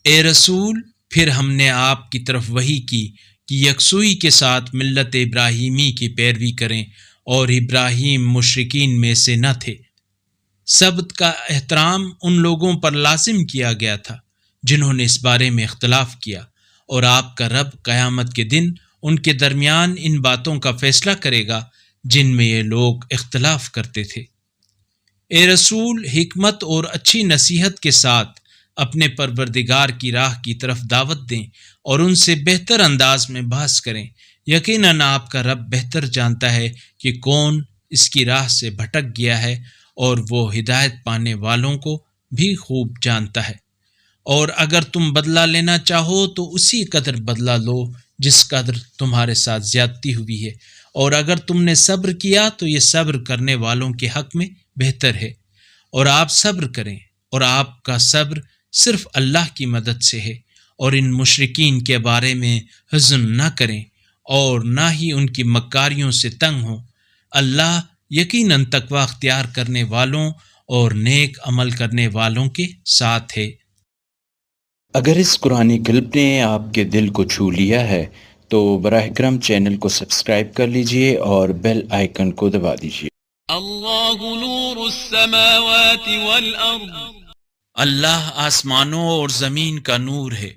اے رسول، پھر ہم نے آپ کی طرف وحی کی کہ یکسوئی کے ساتھ ملت ابراہیمی کی پیروی کریں، اور ابراہیم مشرکین میں سے نہ تھے۔ سبت کا احترام ان لوگوں پر لازم کیا گیا تھا جنہوں نے اس بارے میں اختلاف کیا، اور آپ کا رب قیامت کے دن ان کے درمیان ان باتوں کا فیصلہ کرے گا جن میں یہ لوگ اختلاف کرتے تھے۔ اے رسول، حکمت اور اچھی نصیحت کے ساتھ اپنے پروردگار کی راہ کی طرف دعوت دیں اور ان سے بہتر انداز میں بحث کریں۔ یقیناً آپ کا رب بہتر جانتا ہے کہ کون اس کی راہ سے بھٹک گیا ہے، اور وہ ہدایت پانے والوں کو بھی خوب جانتا ہے۔ اور اگر تم بدلہ لینا چاہو تو اسی قدر بدلہ لو جس قدر تمہارے ساتھ زیادتی ہوئی ہے، اور اگر تم نے صبر کیا تو یہ صبر کرنے والوں کے حق میں بہتر ہے۔ اور آپ صبر کریں، اور آپ کا صبر صرف اللہ کی مدد سے ہے، اور ان مشرکین کے بارے میں حزن نہ کریں اور نہ ہی ان کی مکاریوں سے تنگ ہوں۔ اللہ یقیناً تقوی اختیار کرنے والوں اور نیک عمل کرنے والوں کے ساتھ ہے۔ اگر اس قرآنی کلپ نے آپ کے دل کو چھو لیا ہے تو براہ کرم چینل کو سبسکرائب کر لیجئے اور بیل آئیکن کو دبا دیجئے۔ اللہ نور السماوات والارض، اللہ آسمانوں اور زمین کا نور ہے۔